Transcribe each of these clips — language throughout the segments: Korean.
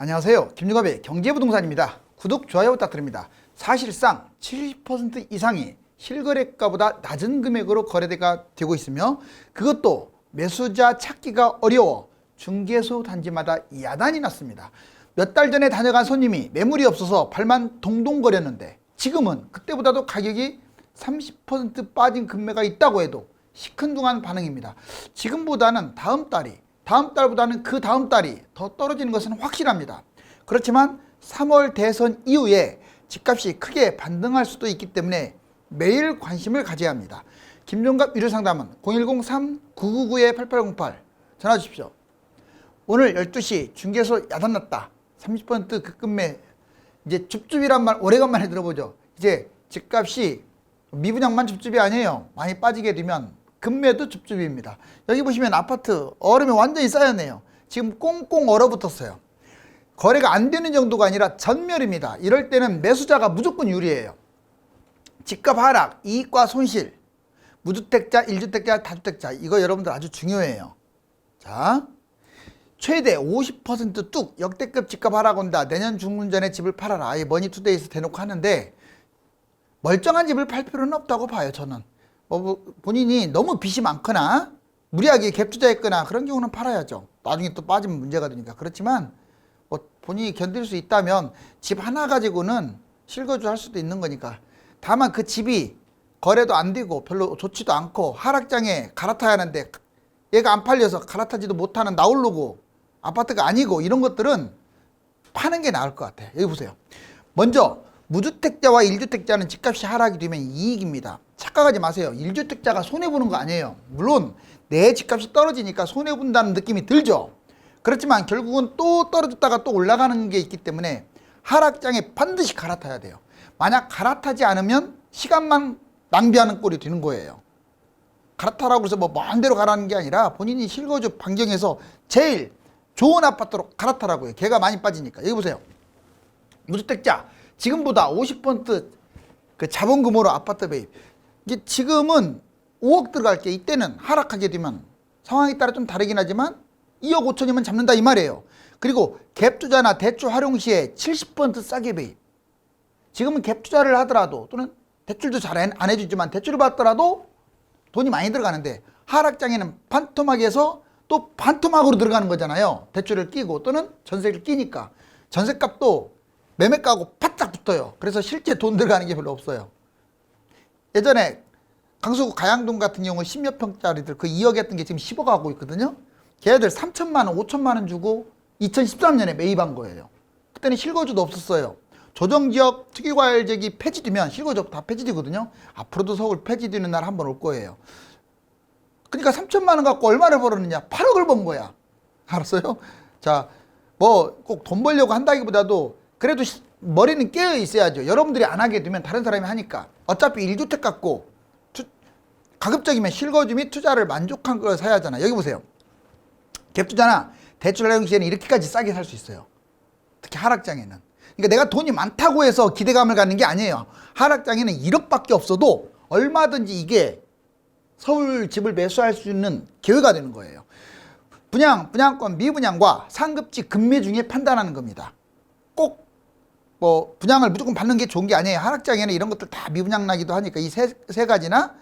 안녕하세요. 김유갑의 경제부동산입니다. 구독, 좋아요 부탁드립니다. 사실상 70% 이상이 실거래가보다 낮은 금액으로 거래가 되고 있으며 그것도 매수자 찾기가 어려워 중개소 단지마다 야단이 났습니다. 몇 달 전에 다녀간 손님이 매물이 없어서 발만 동동 거렸는데 지금은 그때보다도 가격이 30% 빠진 금매가 있다고 해도 시큰둥한 반응입니다. 지금보다는 다음 달보다는 그 다음 달이 더 떨어지는 것은 확실합니다. 그렇지만 3월 대선 이후에 집값이 크게 반등할 수도 있기 때문에 매일 관심을 가져야 합니다. 김종갑 유료상담은 010-3999-8808 전화 주십시오. 오늘 12시 중개소 야단났다. 30% 급금매. 이제 줍줍이란 말 오래간만에 들어보죠. 이제 집값이 미분양만 줍줍이 아니에요. 많이 빠지게 되면 금매도 줍줍입니다. 여기 보시면 아파트 얼음이 완전히 쌓였네요. 지금 꽁꽁 얼어붙었어요. 거래가 안 되는 정도가 아니라 전멸입니다. 이럴 때는 매수자가 무조건 유리해요. 집값 하락, 이익과 손실, 무주택자, 1주택자, 다주택자 이거 여러분들 아주 중요해요. 자, 최대 50% 역대급 집값 하락 온다. 내년 중순 전에 집을 팔아라. 이 머니투데이에서 대놓고 하는데 멀쩡한 집을 팔 필요는 없다고 봐요. 저는 본인이 너무 빚이 많거나 무리하게 갭 투자했거나 그런 경우는 팔아야죠. 나중에 또 빠지면 문제가 되니까. 그렇지만 본인이 견딜 수 있다면 집 하나 가지고는 실거주 할 수도 있는 거니까. 다만 그 집이 거래도 안 되고 별로 좋지도 않고 하락장에 갈아타야 하는데 얘가 안 팔려서 갈아타지도 못하는 나홀로고 아파트가 아니고 이런 것들은 파는 게 나을 것 같아요. 여기 보세요. 먼저 무주택자와 1주택자는 집값이 하락이 되면 이익입니다. 착각하지 마세요. 1주택자가 손해보는 거 아니에요. 물론 내 집값이 떨어지니까 손해본다는 느낌이 들죠. 그렇지만 결국은 또 떨어졌다가 또 올라가는 게 있기 때문에 하락장에 반드시 갈아타야 돼요. 만약 갈아타지 않으면 시간만 낭비하는 꼴이 되는 거예요. 갈아타라고 해서 먼 데로 가라는 게 아니라 본인이 실거주 반경에서 제일 좋은 아파트로 갈아타라고요. 개가 많이 빠지니까. 여기 보세요. 무주택자 지금보다 50%그 자본금으로 아파트 매입. 이게 지금은 5억 들어갈 게 이때는 하락하게 되면 상황에 따라 좀 다르긴 하지만 2억 5천이면 잡는다 이 말이에요. 그리고 갭 투자나 대출 활용 시에 70% 싸게 매입. 지금은 갭 투자를 하더라도 또는 대출도 잘 안 해주지만 대출을 받더라도 돈이 많이 들어가는데 하락장에는 반토막이 해서 또 반토막으로 들어가는 거잖아요. 대출을 끼고 또는 전세를 끼니까 전세값도 매매가하고 바짝 붙어요. 그래서 실제 돈 들어가는 게 별로 없어요. 예전에 강서구 가양동 같은 경우 10몇 평짜리들 그 2억 했던 게 지금 10억 하고 있거든요. 걔네들 3천만 원, 5천만 원 주고 2013년에 매입한 거예요. 그때는 실거주도 없었어요. 조정지역 특유과열지역이 폐지되면 실거주 다 폐지되거든요. 앞으로도 서울 폐지되는 날 한번 올 거예요. 그러니까 3천만 원 갖고 얼마를 벌었느냐? 8억을 번 거야. 알았어요? 자, 뭐 꼭 돈 벌려고 한다기보다도 그래도 머리는 깨어 있어야죠. 여러분들이 안 하게 되면 다른 사람이 하니까. 어차피 1주택 갖고 가급적이면 실거주 및 투자를 만족한 걸 사야 하잖아. 여기 보세요. 갭 투자나 대출 활용 시에는 이렇게까지 싸게 살 수 있어요. 특히 하락장에는. 그러니까 내가 돈이 많다고 해서 기대감을 갖는 게 아니에요. 하락장에는 1억밖에 없어도 얼마든지 이게 서울 집을 매수할 수 있는 기회가 되는 거예요. 분양권, 미분양과 상급지 급매 중에 판단하는 겁니다. 꼭 분양을 무조건 받는 게 좋은 게 아니에요. 하락장에는 이런 것들 다 미분양 나기도 하니까 이 세 가지나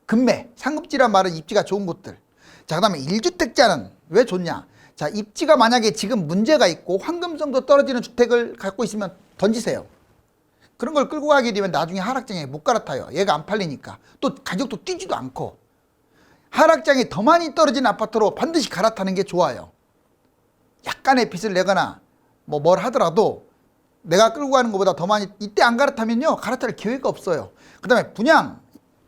급매, 상급지란 말은 입지가 좋은 곳들. 자, 그 다음에 1주택자는 왜 좋냐? 자, 입지가 만약에 지금 문제가 있고 황금성도 떨어지는 주택을 갖고 있으면 던지세요. 그런 걸 끌고 가게 되면 나중에 하락장에 못 갈아타요. 얘가 안 팔리니까. 또 가격도 뛰지도 않고. 하락장에 더 많이 떨어진 아파트로 반드시 갈아타는 게 좋아요. 약간의 빚을 내거나 뭘 하더라도 내가 끌고 가는 것보다 더 많이 이때 안 갈아타면요 갈아탈 기회가 없어요. 그 다음에 분양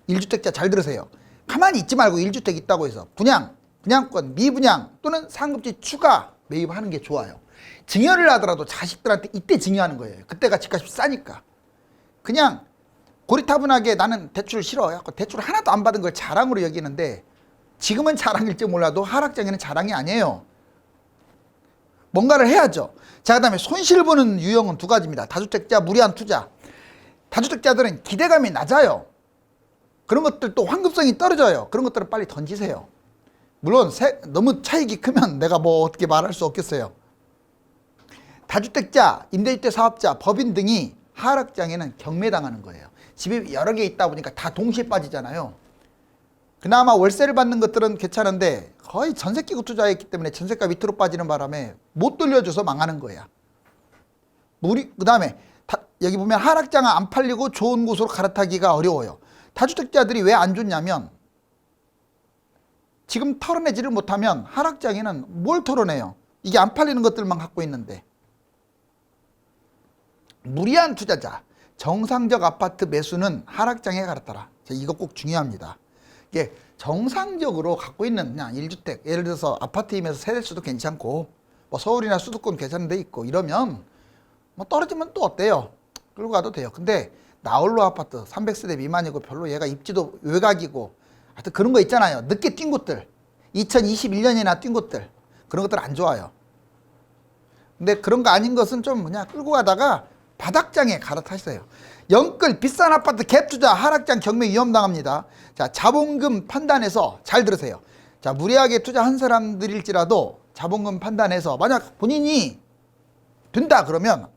1주택자 잘 들으세요. 가만히 있지 말고 1주택 있다고 해서 분양권, 미분양 또는 상급지 추가 매입하는 게 좋아요. 증여를 하더라도 자식들한테 이때 증여하는 거예요. 그때가 집값이 싸니까. 그냥 고리타분하게 나는 대출 싫어. 대출 하나도 안 받은 걸 자랑으로 여기는데 지금은 자랑일지 몰라도 하락장에는 자랑이 아니에요. 뭔가를 해야죠. 자, 그 다음에 손실 보는 유형은 두 가지입니다. 다주택자, 무리한 투자. 다주택자들은 기대감이 낮아요. 그런 것들 또 환급성이 떨어져요. 그런 것들은 빨리 던지세요. 물론 너무 차익이 크면 내가 어떻게 말할 수 없겠어요. 다주택자, 임대주택 사업자, 법인 등이 하락장에는 경매당하는 거예요. 집이 여러 개 있다 보니까 다 동시에 빠지잖아요. 그나마 월세를 받는 것들은 괜찮은데 거의 전세 끼고 투자했기 때문에 전세가 밑으로 빠지는 바람에 못 돌려줘서 망하는 거야. 그 다음에 여기 보면 하락장은 안 팔리고 좋은 곳으로 갈아타기가 어려워요. 다주택자들이 왜 안 좋냐면 지금 털어내지를 못하면 하락장에는 뭘 털어내요? 이게 안 팔리는 것들만 갖고 있는데. 무리한 투자자, 정상적 아파트 매수는 하락장에 갈아타라. 이거 꼭 중요합니다. 이게 정상적으로 갖고 있는 그냥 1주택, 예를 들어서 아파트이면서 세대수도 괜찮고 뭐 서울이나 수도권 괜찮은 데 있고 이러면 뭐 떨어지면 또 어때요? 끌고 가도 돼요. 근데 나홀로 아파트 300세대 미만이고 별로 얘가 입지도 외곽이고 하여튼 그런 거 있잖아요. 늦게 뛴 곳들, 2021년이나 뛴 곳들, 그런 것들 안 좋아요. 근데 그런 거 아닌 것은 좀 그냥 끌고 가다가 바닥장에 갈아타세요. 영끌 비싼 아파트 갭 투자 하락장 경매 위험당합니다. 자, 자본금 판단해서 잘 들으세요. 자, 무리하게 투자한 사람들일지라도 자본금 판단해서 만약 본인이 된다 그러면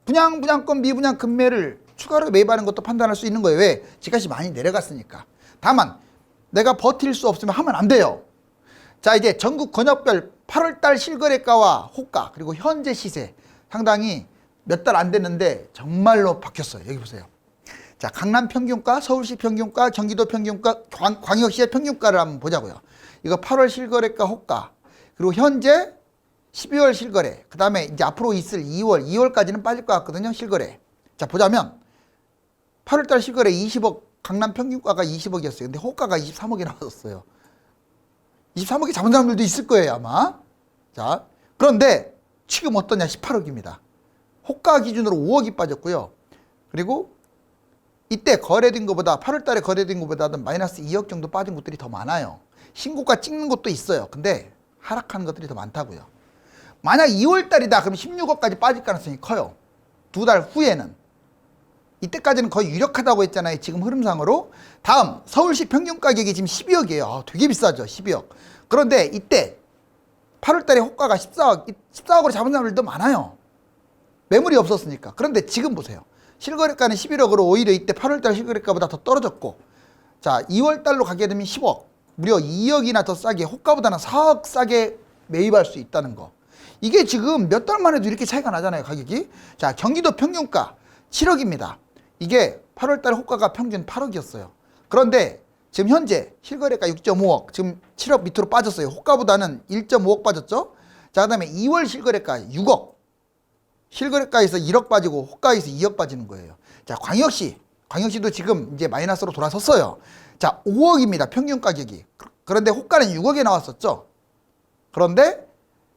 분양권 미분양 금매를 추가로 매입하는 것도 판단할 수 있는 거예요. 왜? 집값이 많이 내려갔으니까. 다만 내가 버틸 수 없으면 하면 안 돼요. 자, 이제 전국 권역별 8월달 실거래가와 호가 그리고 현재 시세 상당히 몇 달 안 됐는데 정말로 바뀌었어요. 여기 보세요. 자, 강남 평균가, 서울시 평균가, 경기도 평균가, 광역시의 평균가를 한번 보자고요. 이거 8월 실거래가 호가 그리고 현재 12월 실거래, 그 다음에 이제 앞으로 있을 2월까지는 빠질 것 같거든요. 실거래. 자, 보자면 8월달 실거래 20억, 강남 평균가가 20억이었어요. 근데 호가가 23억이 나왔었어요. 23억이 잡은 사람들도 있을 거예요, 아마. 자, 그런데 지금 어떠냐? 18억입니다. 호가 기준으로 5억이 빠졌고요. 그리고 이때 거래된 것보다 8월달에 거래된 것보다는 마이너스 2억 정도 빠진 곳들이 더 많아요. 신고가 찍는 것도 있어요. 근데 하락하는 것들이 더 많다고요. 만약 2월달이다 그러면 16억까지 빠질 가능성이 커요. 두 달 후에는. 이때까지는 거의 유력하다고 했잖아요. 지금 흐름상으로. 다음 서울시 평균 가격이 지금 12억이에요. 되게 비싸죠. 12억. 그런데 이때 8월달에 호가가 14억으로 잡은 사람들도 많아요. 매물이 없었으니까. 그런데 지금 보세요. 실거래가는 11억으로 오히려 이때 8월달 실거래가보다 더 떨어졌고, 자, 2월달로 가게 되면 10억, 무려 2억이나 더 싸게, 호가보다는 4억 싸게 매입할 수 있다는 거. 이게 지금 몇 달만 해도 이렇게 차이가 나잖아요, 가격이. 자, 경기도 평균가 7억입니다. 이게 8월달 호가가 평균 8억이었어요. 그런데 지금 현재 실거래가 6.5억, 지금 7억 밑으로 빠졌어요. 호가보다는 1.5억 빠졌죠. 자, 그 다음에 2월 실거래가 6억. 실거래가에서 1억 빠지고 호가에서 2억 빠지는 거예요. 자, 광역시도 지금 이제 마이너스로 돌아섰어요. 자, 5억입니다. 평균 가격이. 그런데 호가는 6억에 나왔었죠. 그런데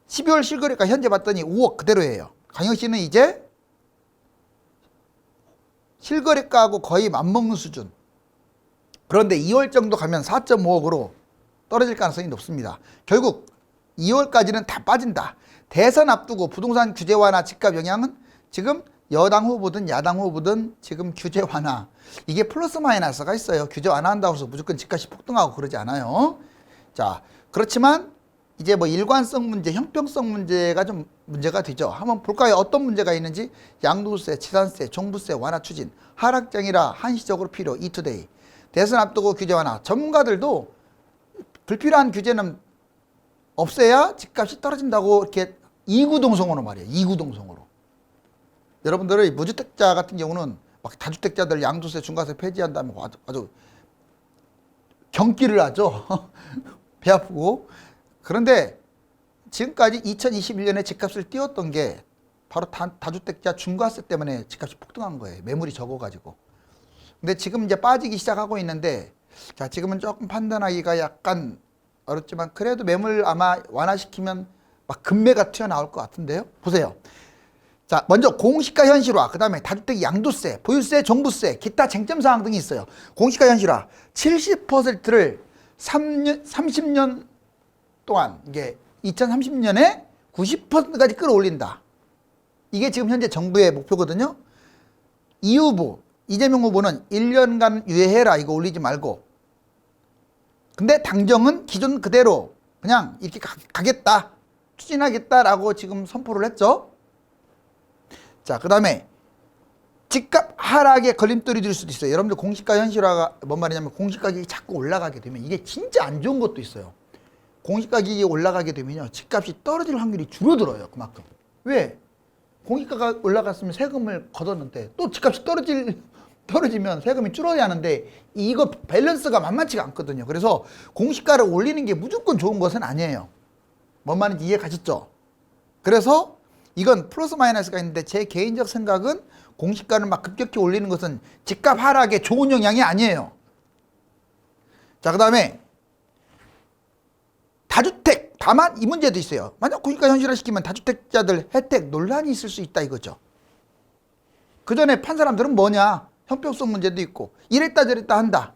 12월 실거래가 현재 봤더니 5억 그대로예요. 광역시는 이제 실거래가하고 거의 맞먹는 수준. 그런데 2월 정도 가면 4.5억으로 떨어질 가능성이 높습니다. 결국 2월까지는 다 빠진다. 대선 앞두고 부동산 규제 완화 집값 영향은 지금 여당 후보든 야당 후보든 지금 규제 완화, 이게 플러스 마이너스가 있어요. 규제 완화한다고 해서 무조건 집값이 폭등하고 그러지 않아요. 자, 그렇지만 이제 뭐 일관성 문제, 형평성 문제가 좀 문제가 되죠. 한번 볼까요? 어떤 문제가 있는지. 양도세, 치산세, 종부세 완화 추진, 하락장이라 한시적으로 필요, 이투데이. 대선 앞두고 규제 완화. 전문가들도 불필요한 규제는 없애야 집값이 떨어진다고 이렇게 이구동성으로 말이에요. 이구동성으로. 여러분들의 무주택자 같은 경우는 막 다주택자들 양도세, 중과세 폐지한다면 아주 경기를 하죠. 배 아프고. 그런데 지금까지 2021년에 집값을 띄웠던 게 바로 다주택자 중과세 때문에 집값이 폭등한 거예요. 매물이 적어가지고. 근데 지금 이제 빠지기 시작하고 있는데, 자, 지금은 조금 판단하기가 약간 어렵지만 그래도 매물 아마 완화시키면 막 급매가 튀어나올 것 같은데요. 보세요. 자, 먼저 공시가 현실화, 그 다음에 다주택 양도세, 보유세, 종부세, 기타 쟁점사항 등이 있어요. 공시가 현실화 70%를 30년 동안, 이게 2030년에 90%까지 끌어올린다. 이게 지금 현재 정부의 목표거든요. 이 후보, 이재명 후보는 1년간 유예해라, 이거 올리지 말고. 근데 당정은 기존 그대로 그냥 이렇게 가겠다, 추진하겠다라고 지금 선포를 했죠. 자, 그 다음에 집값 하락에 걸림돌이 될 수도 있어요. 여러분들 공시가 현실화가 뭔 말이냐면 공시가격이 자꾸 올라가게 되면 이게 진짜 안 좋은 것도 있어요. 공시가격이 올라가게 되면요, 집값이 떨어질 확률이 줄어들어요. 그만큼. 왜? 공시가가 올라갔으면 세금을 걷었는데 또 집값이 떨어지면 세금이 줄어야 하는데 이거 밸런스가 만만치가 않거든요. 그래서 공시가를 올리는 게 무조건 좋은 것은 아니에요. 뭔 말인지 이해 가셨죠? 그래서 이건 플러스 마이너스가 있는데 제 개인적 생각은 공시가를 막 급격히 올리는 것은 집값 하락에 좋은 영향이 아니에요. 자, 그 다음에 다주택. 다만 이 문제도 있어요. 만약 공시가 현실화시키면 다주택자들 혜택 논란이 있을 수 있다 이거죠. 그 전에 판 사람들은 뭐냐? 형평성 문제도 있고 이랬다 저랬다 한다.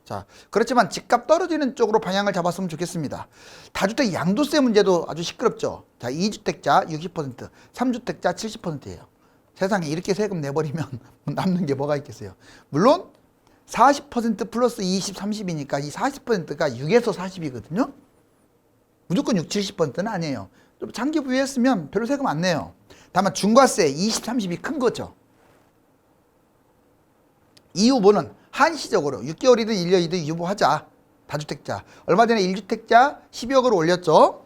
자, 그렇지만 집값 떨어지는 쪽으로 방향을 잡았으면 좋겠습니다. 다주택 양도세 문제도 아주 시끄럽죠. 자, 2주택자 60%, 3주택자 70%예요. 세상에 이렇게 세금 내버리면 남는 게 뭐가 있겠어요. 물론 40% 플러스 20, 30이니까 이 40%가 6에서 40이거든요. 무조건 6, 70%는 아니에요. 좀 장기 부여했으면 별로 세금 안 내요. 다만 중과세 20, 30이 큰 거죠. 이 후보는 한시적으로 6개월이든 1년이든 유보하자. 다주택자. 얼마 전에 1주택자 12억으로 올렸죠.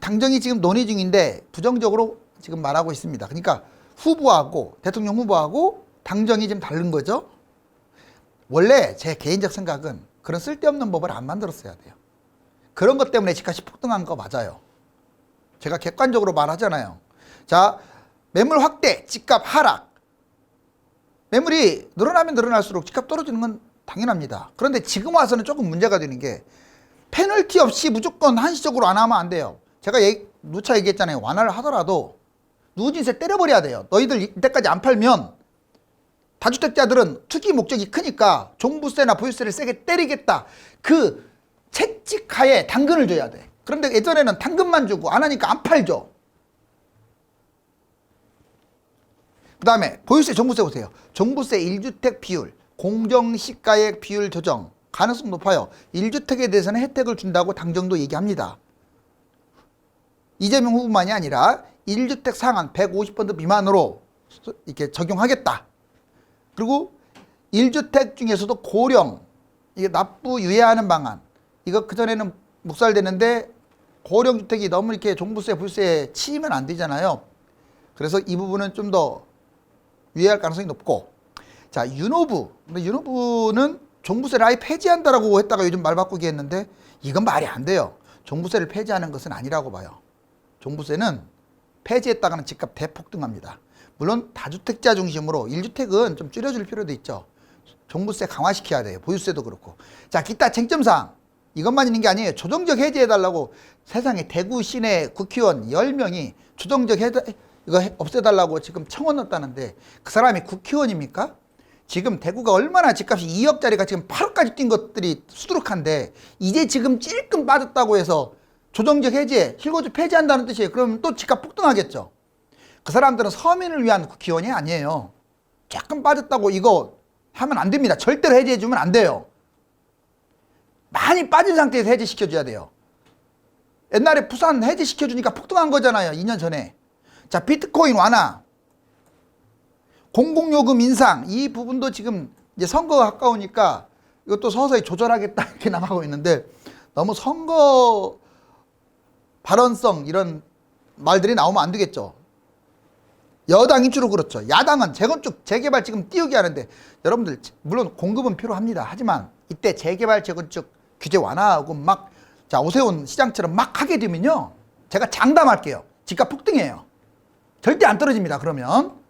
당정이 지금 논의 중인데 부정적으로 지금 말하고 있습니다. 그러니까 후보하고 대통령 후보하고 당정이 지금 다른 거죠. 원래 제 개인적 생각은 그런 쓸데없는 법을 안 만들었어야 돼요. 그런 것 때문에 집값이 폭등한 거 맞아요. 제가 객관적으로 말하잖아요. 자, 매물 확대, 집값 하락. 매물이 늘어나면 늘어날수록 집값 떨어지는 건 당연합니다. 그런데 지금 와서는 조금 문제가 되는 게 페널티 없이 무조건 한시적으로 안 하면 안 돼요. 제가 누차 얘기했잖아요. 완화를 하더라도 누진세 때려버려야 돼요. 너희들 이때까지 안 팔면 다주택자들은 투기 목적이 크니까 종부세나 보유세를 세게 때리겠다. 그 채찍하에 당근을 줘야 돼. 그런데 예전에는 당근만 주고 안 하니까 안 팔죠. 그 다음에 보유세, 종부세 보세요. 종부세 1주택 비율, 공정시가액 비율 조정 가능성 높아요. 1주택에 대해서는 혜택을 준다고 당정도 얘기합니다. 이재명 후보만이 아니라 1주택 상한 150% 미만으로 이렇게 적용하겠다. 그리고 1주택 중에서도 고령, 이게 납부 유예하는 방안. 이거 그전에는 묵살되는데 고령주택이 너무 이렇게 종부세, 부유세에 치이면 안 되잖아요. 그래서 이 부분은 좀 더 유예할 가능성이 높고. 자, 윤호부. 근데 윤호부는 종부세를 아예 폐지한다라고 했다가 요즘 말 바꾸기 했는데 이건 말이 안 돼요. 종부세를 폐지하는 것은 아니라고 봐요. 종부세는 폐지했다가는 집값 대폭등합니다. 물론 다주택자 중심으로 1주택은 좀 줄여줄 필요도 있죠. 종부세 강화시켜야 돼요. 보유세도 그렇고. 자, 기타 쟁점사항. 이것만 있는 게 아니에요. 조정적 해제해달라고 세상에 대구 시내 국회의원 10명이 조정적 이거 없애달라고 지금 청원 넣었다는데 그 사람이 국회의원입니까? 지금 대구가 얼마나 집값이 2억짜리가 지금 8억까지 뛴 것들이 수두룩한데 이제 지금 찔끔 빠졌다고 해서 조정적 해제, 실거주 폐지한다는 뜻이에요. 그러면 또 집값 폭등하겠죠. 그 사람들은 서민을 위한 국회의원이 아니에요. 조금 빠졌다고 이거 하면 안 됩니다. 절대로 해제해주면 안 돼요. 많이 빠진 상태에서 해제시켜줘야 돼요. 옛날에 부산 해제시켜주니까 폭등한 거잖아요. 2년 전에. 자, 비트코인 완화, 공공요금 인상, 이 부분도 지금 이제 선거가 가까우니까 이것도 서서히 조절하겠다 이렇게 나가고 있는데 너무 선거 발언성 이런 말들이 나오면 안 되겠죠. 여당이 주로 그렇죠. 야당은 재건축, 재개발 지금 띄우게 하는데 여러분들 물론 공급은 필요합니다. 하지만 이때 재개발, 재건축 규제 완화하고 막 자 오세훈 시장처럼 막 하게 되면요. 제가 장담할게요. 집값 폭등해요. 절대 안 떨어집니다. 그러면.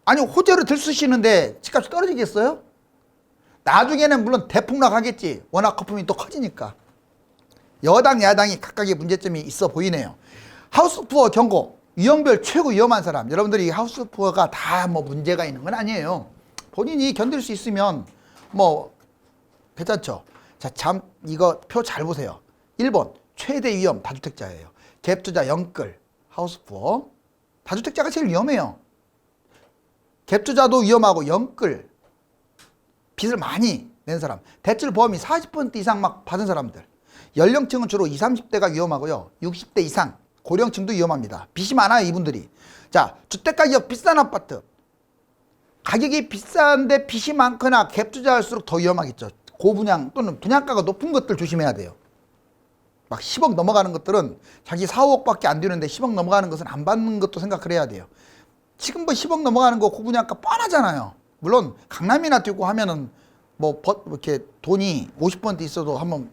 아니 호재로 들쑤시는데 집값이 떨어지겠어요? 나중에는 물론 대폭락하겠지. 워낙 거품이 또 커지니까. 여당, 야당이 각각의 문제점이 있어 보이네요. 하우스푸어 경고. 유형별 최고 위험한 사람. 여러분들이 하우스푸어가 다 뭐 문제가 있는 건 아니에요. 본인이 견딜 수 있으면 뭐 괜찮죠. 자, 참 이거 표 잘 보세요. 1번 최대 위험 다주택자예요. 갭투자 영끌 하우스푸어. 다주택자가 제일 위험해요. 갭투자도 위험하고 영끌 빚을 많이 낸 사람. 대출 보험이 40% 이상 막 받은 사람들. 연령층은 주로 20, 30대가 위험하고요. 60대 이상 고령층도 위험합니다. 빚이 많아요, 이분들이. 자, 주택가격 비싼 아파트. 가격이 비싼데 빚이 많거나 갭 투자할수록 더 위험하겠죠. 고분양 또는 분양가가 높은 것들 조심해야 돼요. 막 10억 넘어가는 것들은 자기 4, 5억밖에 안 되는데 10억 넘어가는 것은 안 받는 것도 생각을 해야 돼요. 지금 뭐 10억 넘어가는 거 고분양가 뻔하잖아요. 물론 강남이나 뛰고 하면은 뭐 이렇게 돈이 50% 있어도 한번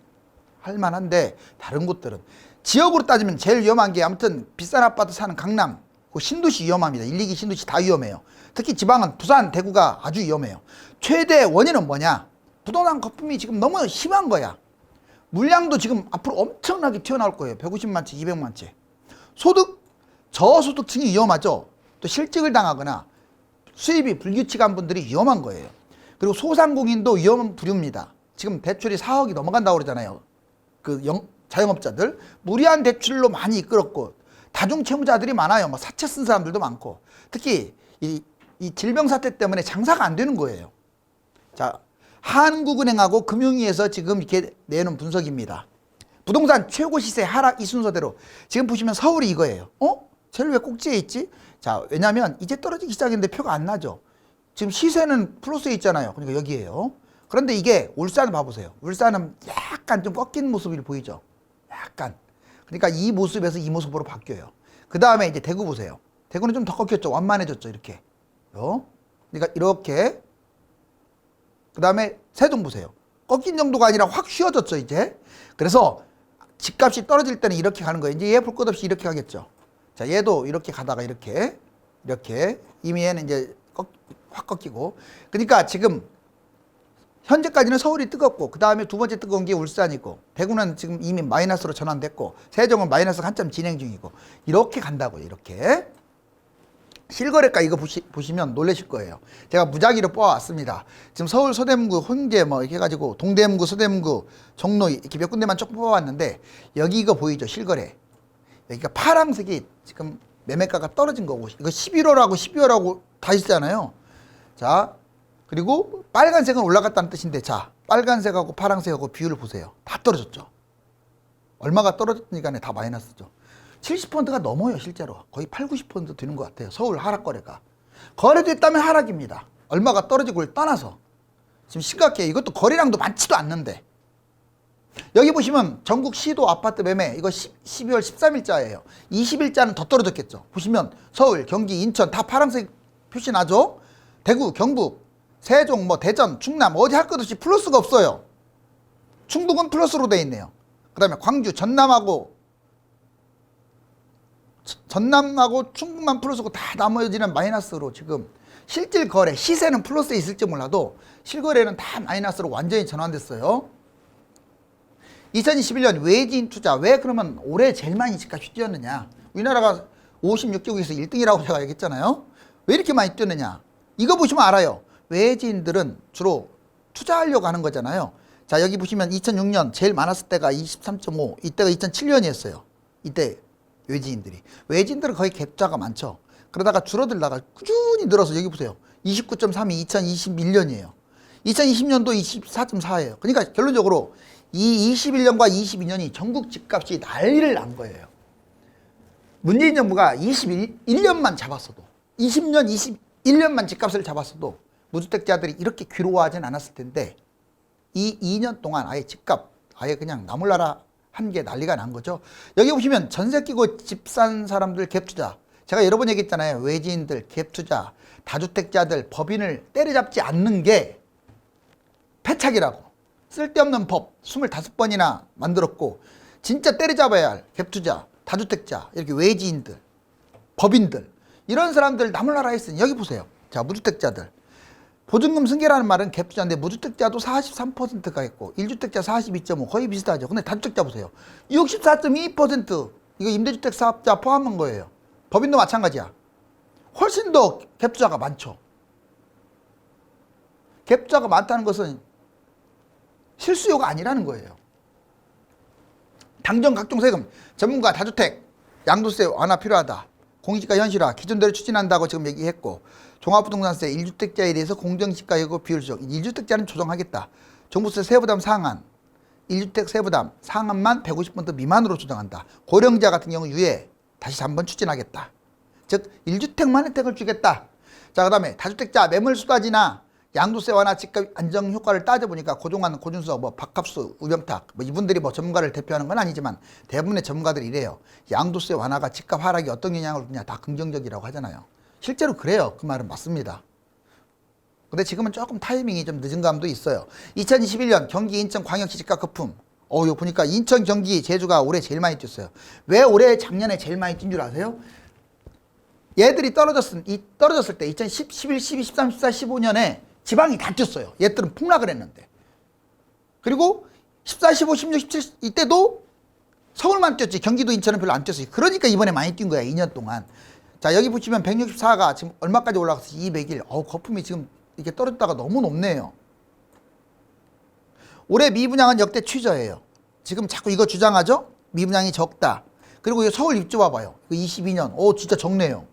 할만한데 다른 곳들은 지역으로 따지면 제일 위험한 게 아무튼 비싼 아파트 사는 강남, 그 신도시 위험합니다. 1, 2기 신도시 다 위험해요. 특히 지방은 부산, 대구가 아주 위험해요. 최대 원인은 뭐냐? 부동산 거품이 지금 너무 심한 거야. 물량도 지금 앞으로 엄청나게 튀어나올 거예요. 150만 채, 200만 채. 소득, 저소득층이 위험하죠. 또 실직을 당하거나 수입이 불규칙한 분들이 위험한 거예요. 그리고 소상공인도 위험한 부류입니다. 지금 대출이 4억이 넘어간다고 그러잖아요. 그 자영업자들. 무리한 대출로 많이 이끌었고 다중채무자들이 많아요. 뭐 사채 쓴 사람들도 많고. 특히 이 질병 사태 때문에 장사가 안 되는 거예요. 자, 한국은행하고 금융위에서 지금 이렇게 내놓은 분석입니다. 부동산 최고 시세 하락 이 순서대로 지금 보시면 서울이 이거예요. 제일 왜 꼭지에 있지? 자, 왜냐면 이제 떨어지기 시작했는데 표가 안 나죠. 지금 시세는 플러스에 있잖아요. 그러니까 여기에요. 그런데 이게 울산을 봐보세요. 울산은 약간 좀 꺾인 모습이 보이죠. 약간. 그러니까 이 모습에서 이 모습으로 바뀌어요. 그 다음에 이제 대구 보세요. 대구는 좀 더 꺾였죠. 완만해졌죠. 이렇게. 그러니까 이렇게. 그 다음에 세종 보세요. 꺾인 정도가 아니라 확 쉬어졌죠, 이제. 그래서 집값이 떨어질 때는 이렇게 가는 거예요. 이제 얘 볼 것 없이 이렇게 가겠죠. 자, 얘도 이렇게 가다가 이렇게 이미 얘는 이제 확 꺾이고. 그러니까 지금 현재까지는 서울이 뜨겁고 그 다음에 두 번째 뜨거운 게 울산이고 대구는 지금 이미 마이너스로 전환됐고 세종은 마이너스가 한참 진행 중이고 이렇게 간다고요. 이렇게. 실거래가 이거 보시면 놀라실 거예요. 제가 무작위로 뽑아왔습니다. 지금 서울 서대문구 홍제 뭐 이렇게 해가지고 동대문구 서대문구 종로 이렇게 몇 군데만 쭉 뽑아왔는데 여기 이거 보이죠? 실거래. 여기가 파란색이 지금 매매가가 떨어진 거고 이거 11월하고 12월하고 다 있잖아요. 자, 그리고 빨간색은 올라갔다는 뜻인데 자, 빨간색하고 파란색하고 비율을 보세요. 다 떨어졌죠. 얼마가 떨어졌으니까 다 마이너스죠. 70%가 넘어요. 실제로 거의 8, 90% 되는 것 같아요. 서울 하락 거래가. 거래됐다면 하락입니다. 얼마가 떨어지고를 떠나서 지금 심각해요. 이것도 거래량도 많지도 않는데 여기 보시면 전국 시도 아파트 매매 이거 12월 13일자예요 20일자는 더 떨어졌겠죠. 보시면 서울, 경기, 인천 다 파란색 표시 나죠. 대구, 경북, 세종, 뭐 대전, 충남 어디 할 것 없이 플러스가 없어요. 충북은 플러스로 돼 있네요. 그 다음에 광주, 전남하고 충북만 플러스고 다 나머지는 마이너스로 지금 실질 거래 시세는 플러스에 있을지 몰라도 실거래는 다 마이너스로 완전히 전환됐어요. 2021년 외지인 투자 왜 그러면 올해 제일 많이 집값이 뛰었느냐. 우리나라가 56개국에서 1등이라고 제가 얘기했잖아요. 왜 이렇게 많이 뛰었느냐. 이거 보시면 알아요. 외지인들은 주로 투자하려고 하는 거잖아요. 자, 여기 보시면 2006년 제일 많았을 때가 23.5 이때가 2007년이었어요. 이때 외지인들은 거의 갭자가 많죠. 그러다가 줄어들다가 꾸준히 늘어서 여기 보세요. 29.3이 2021년이에요. 2020년도 24.4예요. 그러니까 결론적으로 이 21년과 22년이 전국 집값이 난리를 난 거예요. 문재인 정부가 21년만 잡았어도 20년, 21년만 집값을 잡았어도 무주택자들이 이렇게 괴로워하진 않았을 텐데 이 2년 동안 아예 집값 아예 그냥 나몰라라 한 게 난리가 난 거죠. 여기 보시면 전세 끼고 집 산 사람들 갭투자. 제가 여러 번 얘기했잖아요. 외지인들 갭투자, 다주택자들 법인을 때려잡지 않는 게 패착이라고. 쓸데없는 법 25번이나 만들었고 진짜 때려잡아야 할 갭투자, 다주택자, 이렇게 외지인들, 법인들 이런 사람들 나몰라라 했으니 여기 보세요. 자, 무주택자들. 보증금 승계라는 말은 갭투자인데 무주택자도 43%가 있고 1주택자 42.5 거의 비슷하죠. 근데 다주택자 보세요. 64.2% 이거 임대주택 사업자 포함한 거예요. 법인도 마찬가지야. 훨씬 더 갭투자가 많죠. 갭투자가 많다는 것은 실수요가 아니라는 거예요. 당정 각종 세금, 전문가 다주택, 양도세 완화 필요하다. 공시지가 현실화, 기존대로 추진한다고 지금 얘기했고 종합부동산세 1주택자에 대해서 공정시가 예고 비율 조정 1주택자는 조정하겠다. 종부세 세부담 상한 1주택 세부담 상한만 150% 미만으로 조정한다. 고령자 같은 경우 유예 다시 한번 추진하겠다. 즉 1주택만 혜택을 주겠다. 자, 그 다음에 다주택자 매물 수다지나 양도세 완화 집값 안정 효과를 따져보니까 고종환, 고준서, 박합수, 우병탁 이분들이 전문가를 대표하는 건 아니지만 대부분의 전문가들이 이래요. 양도세 완화가 집값 하락에 어떤 영향을 주냐 다 긍정적이라고 하잖아요. 실제로 그래요. 그 말은 맞습니다. 근데 지금은 조금 타이밍이 좀 늦은 감도 있어요. 2021년 경기 인천 광역시 집값 거품. 이거 보니까 인천, 경기, 제주가 올해 제일 많이 뛰었어요. 왜 올해 작년에 제일 많이 뛴 줄 아세요? 얘들이 떨어졌을 때 2010, 11, 12, 13, 14, 15년에 지방이 다 뛰었어요. 얘들은 폭락을 했는데. 그리고 14, 15, 16, 17 이때도 서울만 뛰었지 경기도 인천은 별로 안 뛰었어요. 그러니까 이번에 많이 뛴 거야. 2년 동안. 자, 여기 보시면 164가 지금 얼마까지 올라갔어? 201. 거품이 지금 이렇게 떨어졌다가 너무 높네요. 올해 미분양은 역대 최저예요. 지금 자꾸 이거 주장하죠? 미분양이 적다. 그리고 이 서울 입주 봐봐요. 22년. 진짜 적네요.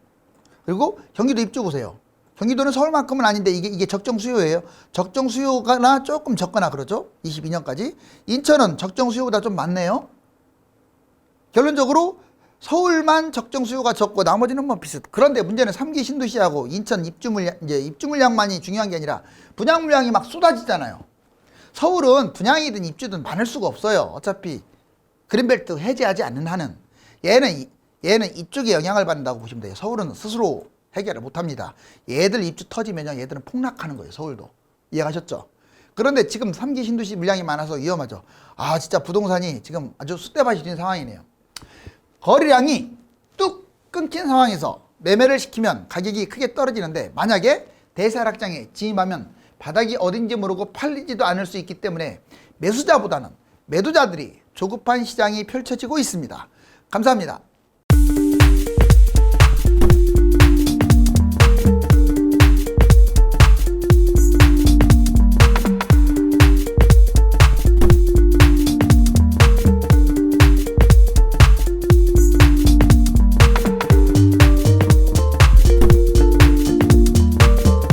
그리고 경기도 입주 보세요. 경기도는 서울만큼은 아닌데 이게 적정 수요예요. 적정 수요가 조금 적거나 그러죠. 22년까지. 인천은 적정 수요보다 좀 많네요. 결론적으로 서울만 적정 수요가 적고 나머지는 뭐 비슷. 그런데 문제는 3기 신도시하고 인천 입주 물량만이 중요한 게 아니라 분양 물량이 막 쏟아지잖아요. 서울은 분양이든 입주든 많을 수가 없어요. 어차피 그린벨트 해제하지 않는 한은. 얘는 이쪽에 영향을 받는다고 보시면 돼요. 서울은 스스로 해결을 못합니다. 얘들 입주 터지면 얘들은 폭락하는 거예요. 서울도. 이해가셨죠? 그런데 지금 3기 신도시 물량이 많아서 위험하죠. 진짜 부동산이 지금 아주 쑥대밭이 된 상황이네요. 거래량이 뚝 끊긴 상황에서 매매를 시키면 가격이 크게 떨어지는데 만약에 대세하락장에 진입하면 바닥이 어딘지 모르고 팔리지도 않을 수 있기 때문에 매수자보다는 매도자들이 조급한 시장이 펼쳐지고 있습니다. 감사합니다.